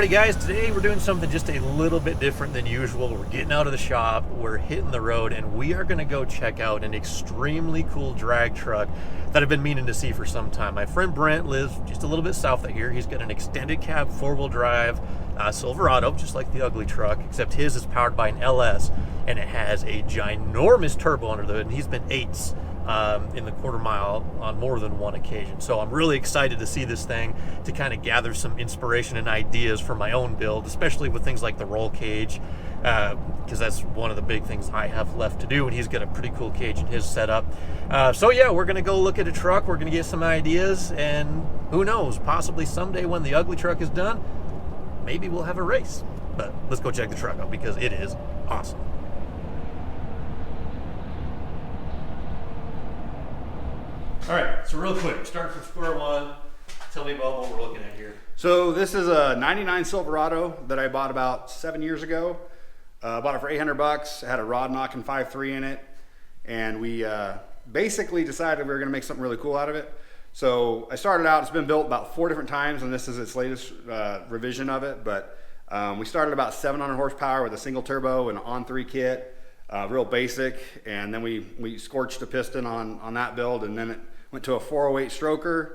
Alrighty guys, today we're doing something just a little bit different than usual. We're getting out of the shop, we're hitting the road, and we are gonna go check out an extremely cool drag truck that I've been meaning to see for some time. My friend Brent lives just a little bit south of here. He's got an extended cab four-wheel drive Silverado, just like the ugly truck, except his is powered by an LS, and it has a ginormous turbo under the hood, and he's been eights in the quarter mile on more than one occasion. So I'm really excited to see this thing, to kind of gather some inspiration and ideas for my own build, especially with things like the roll cage, because that's one of the big things I have left to do, and he's got a pretty cool cage in his setup. So yeah, we're gonna go look at a truck, we're gonna get some ideas, and who knows, possibly someday when the ugly truck is done, maybe we'll have a race. But let's go check the truck out because it is awesome. All right, so real quick, start from square one. Tell me about what we're looking at here. So this is a 99 Silverado that I bought about 7 years ago. Bought it for 800 bucks. It had a rod knocking 5.3 in it. And we basically decided we were gonna make something really cool out of it. So I started out, it's been built about 4 different times, and this is its latest revision of it. But we started about 700 horsepower with a single turbo and an on-3 kit, real basic. And then we scorched a piston on that build, and then it went to a 408 stroker.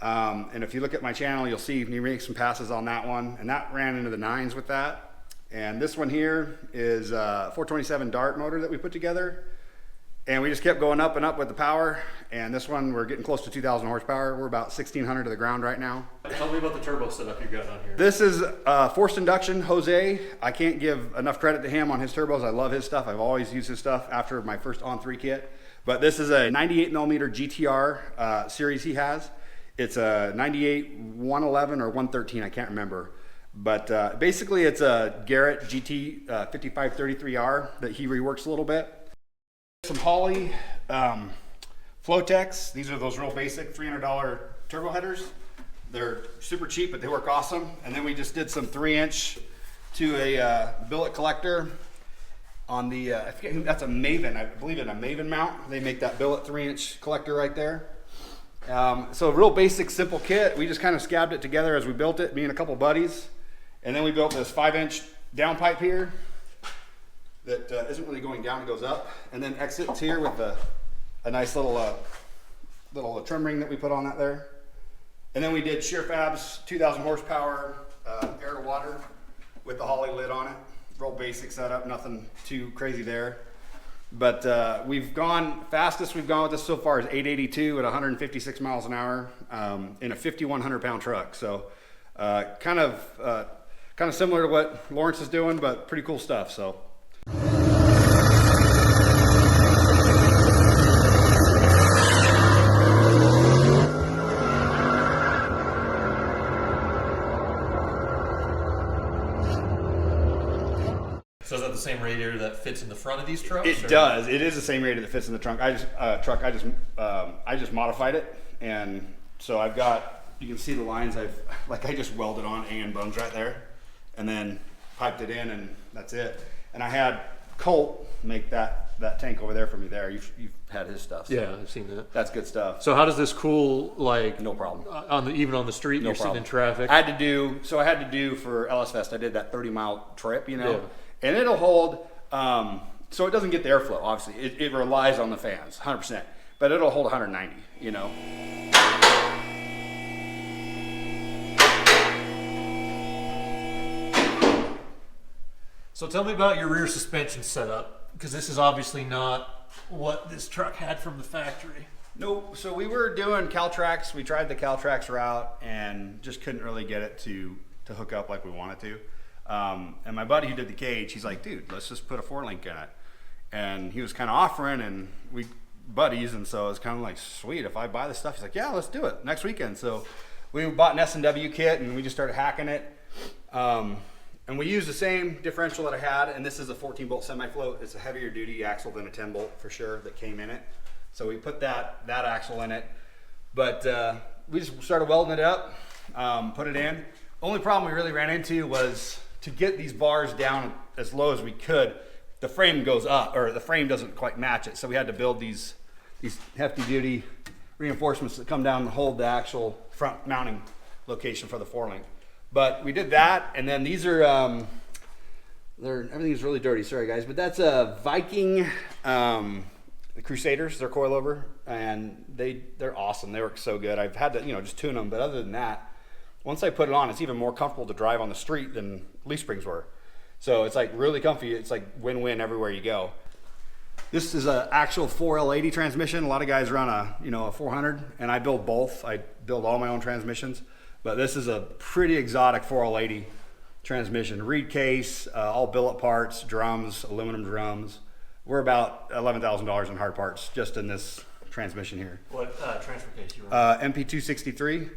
And if you look at my channel, you'll see me make some passes on that one, and that ran into the 9s with that. And this one here is a 427 Dart motor that we put together, and we just kept going up and up with the power. And this one, we're getting close to 2,000 horsepower. We're about 1,600 to the ground right now. Tell me about the turbo setup you got on here. This is forced induction Jose. I can't give enough credit to him on his turbos. I love his stuff. I've always used his stuff after my first on-3 kit. But this is a 98 millimeter GTR series he has. It's a 98 111 or 113, I can't remember. But basically it's a Garrett GT 5533R that he reworks a little bit. Some Holley Flotex. These are those real basic $300 turbo headers. They're super cheap, but they work awesome. And then we just did some 3-inch to a billet collector on the, I forget who, that's a Maven, I believe in a Maven mount. They make that billet 3-inch collector right there. So a real basic, simple kit. We just kind of scabbed it together as we built it, me and a couple buddies. And then we built this 5-inch downpipe here that isn't really going down, it goes up. And then exits here with a nice little trim ring that we put on that there. And then we did shear fabs, 2,000 horsepower, air to water with the Holley lid on it. Real basic setup, nothing too crazy there. But we've gone, fastest we've gone with this so far is 882 at 156 miles an hour in a 5,100 pound truck. So kind of similar to what Lawrence is doing, but pretty cool stuff. So. So is that the same radiator that fits in the front of these trucks? It does. It is the same radiator that fits in the trunk. I just modified it, and so I've got. You can see the lines. I just welded on and bones right there, and then piped it in, and that's it. And I had Colt make that tank over there for me. There, you've had his stuff. So yeah, I've seen that. That's good stuff. So how does this cool, like, no problem even on the street? No you're problem. Sitting in traffic. I had to do for LS Fest. I did that 30-mile trip, you know. Yeah. And it'll hold, so it doesn't get the airflow, obviously. It relies on the fans, 100%. But it'll hold 190, you know. So tell me about your rear suspension setup, because this is obviously not what this truck had from the factory. No, so we were doing Caltrax. We tried the Caltrax route and just couldn't really get it to hook up like we wanted to. And my buddy who did the cage, he's like, dude, let's just put a 4-link in it. And he was kind of offering, and we buddies, and so it's kind of like, sweet, if I buy this stuff, he's like, yeah, let's do it next weekend. So we bought an S&W kit, and we just started hacking it. And we used the same differential that I had, and this is a 14-bolt semi-float. It's a heavier duty axle than a 10-bolt for sure that came in it. So we put that axle in it. But we just started welding it up, put it in. Only problem we really ran into was to get these bars down as low as we could, the frame goes up, or the frame doesn't quite match it. So we had to build these hefty duty reinforcements that come down and hold the actual front mounting location for the 4-link. But we did that, and then these are everything's really dirty. Sorry guys, but that's a Viking Crusaders. They're coilover, and they're awesome. They work so good. I've had to just tune them, but other than that, once I put it on, it's even more comfortable to drive on the street than leaf springs were. So it's like really comfy. It's like win-win everywhere you go. This is an actual 4L80 transmission. A lot of guys run a 400, and I build both. I build all my own transmissions, but this is a pretty exotic 4L80 transmission. Reed case, all billet parts, drums, aluminum drums. We're about $11,000 in hard parts just in this transmission here. What transfer case you run? MP263.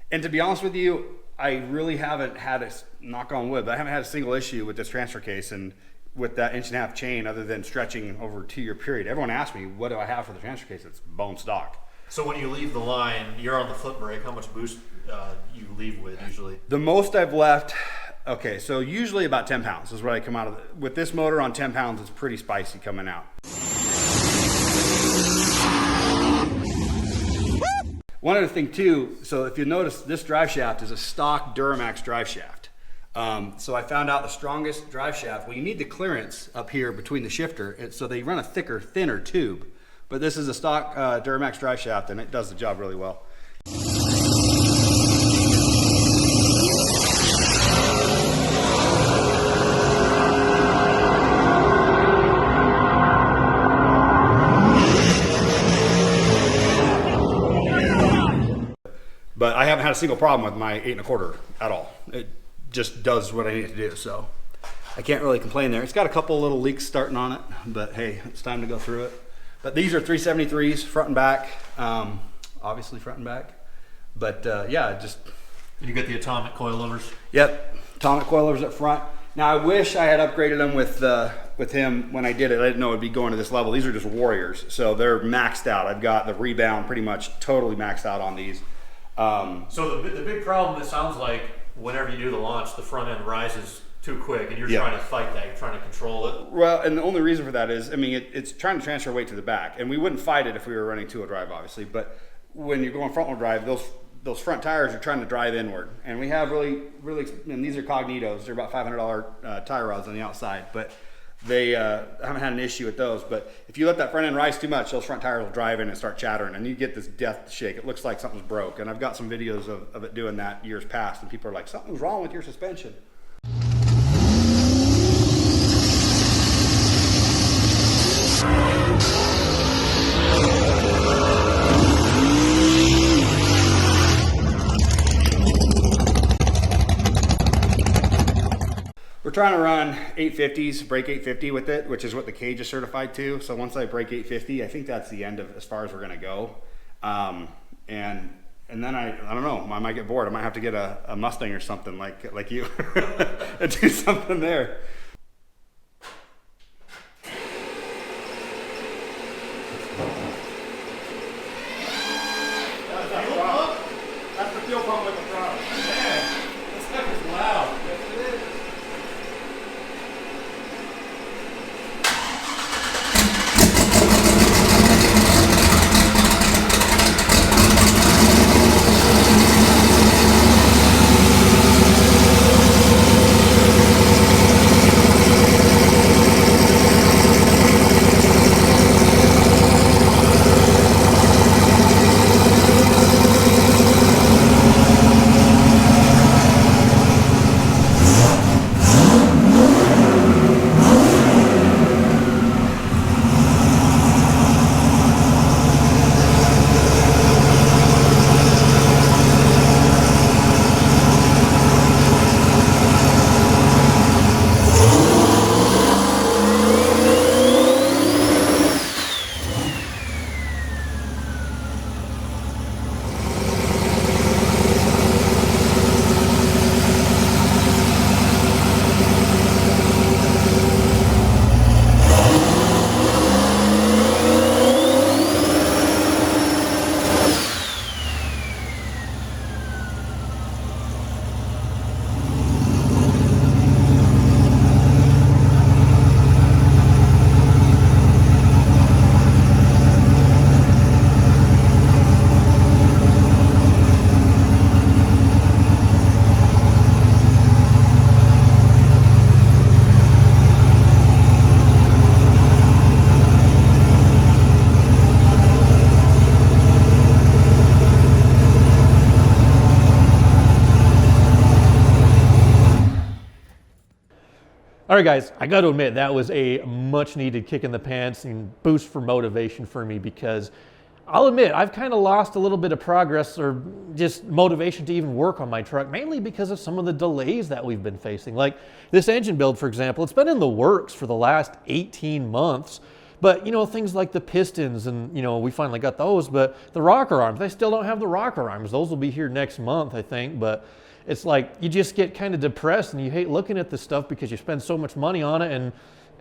And to be honest with you, I really haven't had a, knock on wood, but I haven't had a single issue with this transfer case and with that 1.5-inch chain other than stretching over a 2-year period. Everyone asks me, what do I have for the transfer case? It's bone stock. So when you leave the line, you're on the foot brake. How much boost you leave with usually? The most I've left, okay, so usually about 10 pounds is what I come out of. With this motor on 10 pounds, it's pretty spicy coming out. One other thing too, so if you notice, this drive shaft is a stock Duramax drive shaft. So I found out the strongest drive shaft, well, you need the clearance up here between the shifter, so they run a thicker, thinner tube. But this is a stock Duramax drive shaft, and it does the job really well. But I haven't had a single problem with my 8 1/4 at all. It just does what I need to do, so I can't really complain there. It's got a couple little leaks starting on it, but hey, it's time to go through it. But these are 373s, front and back, obviously front and back. But yeah, just... You get the atomic coilovers? Yep, atomic coilovers up front. Now I wish I had upgraded them with him when I did it. I didn't know it'd be going to this level. These are just Warriors, so they're maxed out. I've got the rebound pretty much totally maxed out on these. So the big problem, it sounds like, whenever you do the launch, the front end rises too quick, and you're trying to fight that. You're trying to control it. Well, and the only reason for that is, I mean, it's trying to transfer weight to the back, and we wouldn't fight it if we were running 2-wheel drive, obviously. But when you're going front-wheel drive, those front tires are trying to drive inward, and we have really, and these are Cognitos. They're about $500 tire rods on the outside, but they haven't had an issue with those. But if you let that front end rise too much, those front tires will drive in and start chattering, and you get this death shake. It looks like something's broke, and I've got some videos of it doing that years past, and people are like, something's wrong with your suspension. We're trying to run 850s, break 850 with it, which is what the cage is certified to. So once I break 850, I think that's the end of as far as we're gonna go. And then I don't know, I might get bored. I might have to get a Mustang or something like you and do something there. That's the fuel pump with the throttle. Man, this stuff is loud. Yes, it is. All right, guys, I got to admit that was a much needed kick in the pants and boost for motivation for me, because I'll admit I've kind of lost a little bit of progress or just motivation to even work on my truck, mainly because of some of the delays that we've been facing. Like this engine build, for example, it's been in the works for the last 18 months. But, you know, things like the pistons and, you know, we finally got those, but the rocker arms, they still don't have the rocker arms. Those will be here next month, I think. But it's like you just get kind of depressed and you hate looking at this stuff because you spend so much money on it. And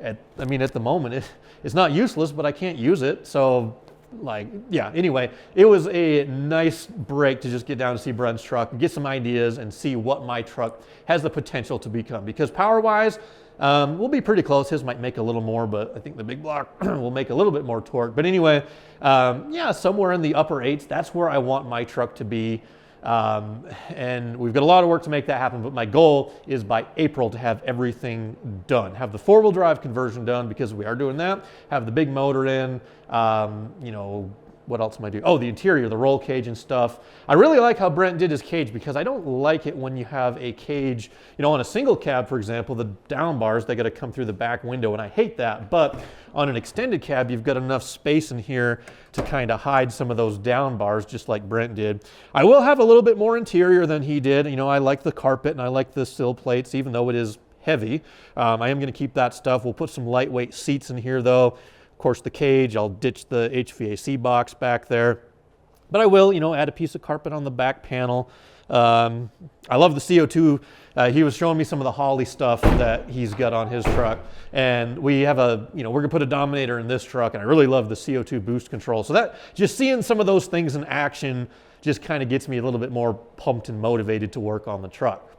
at the moment, it's not useless, but I can't use it. So, like, yeah, anyway, it was a nice break to just get down to see Brent's truck and get some ideas and see what my truck has the potential to become. Because power-wise, we'll be pretty close. His might make a little more, but I think the big block will make a little bit more torque. But anyway, yeah, somewhere in the upper 8s, that's where I want my truck to be. And we've got a lot of work to make that happen, but my goal is by April to have everything done. Have the 4-wheel drive conversion done, because we are doing that. Have the big motor in, you know, what else am I doing? Oh, the interior, the roll cage and stuff. I really like how Brent did his cage, because I don't like it when you have a cage, you know, on a single cab, for example, the down bars, they got to come through the back window, and I hate that. But on an extended cab, you've got enough space in here to kind of hide some of those down bars, just like Brent did. I will have a little bit more interior than he did. You know, I like the carpet and I like the sill plates, even though it is heavy. I am going to keep that stuff. We'll put some lightweight seats in here, though. Of course, the cage, I'll ditch the HVAC box back there. But I will, you know, add a piece of carpet on the back panel. I love the CO2. He was showing me some of the Holley stuff that he's got on his truck. And we have you know, we're gonna put a Dominator in this truck, and I really love the CO2 boost control. So that, just seeing some of those things in action just kind of gets me a little bit more pumped and motivated to work on the truck.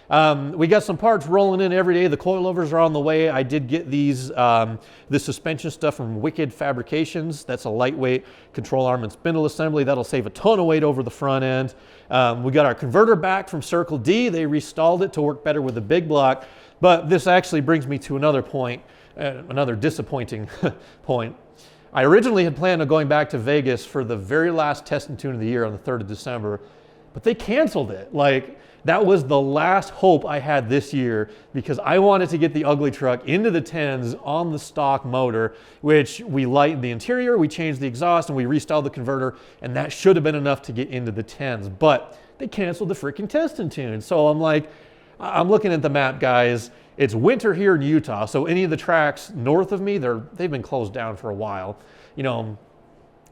We got some parts rolling in every day. The coilovers are on the way. I did get these, this suspension stuff from Wicked Fabrications. That's a lightweight control arm and spindle assembly. That'll save a ton of weight over the front end. We got our converter back from Circle D. They restalled it to work better with the big block. But this actually brings me to another point, another disappointing point. I originally had planned on going back to Vegas for the very last test and tune of the year on the 3rd of December, but they canceled it. Like, that was the last hope I had this year, because I wanted to get the ugly truck into the 10s on the stock motor, which we lightened the interior, we changed the exhaust, and we restyled the converter, and that should have been enough to get into the 10s. But they canceled the freaking test and tune. So I'm like, I'm looking at the map, guys. It's winter here in Utah, so any of the tracks north of me, they've been closed down for a while. You know,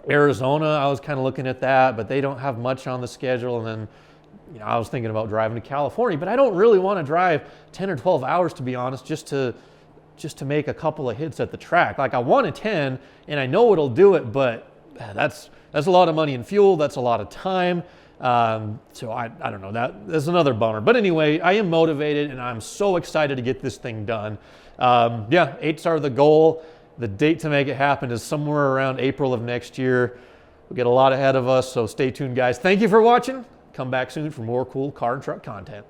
Arizona, I was kind of looking at that, but they don't have much on the schedule. And then, you know, I was thinking about driving to California, but I don't really want to drive 10 or 12 hours, to be honest, just to make a couple of hits at the track. Like, I want a 10, and I know it'll do it, but that's a lot of money in fuel. That's a lot of time. So I don't know, that's another bummer. But anyway, I am motivated, and I'm so excited to get this thing done. Yeah, 8s are the goal. The date to make it happen is somewhere around April of next year. We got a lot ahead of us, so stay tuned, guys. Thank you for watching. Come back soon for more cool car and truck content.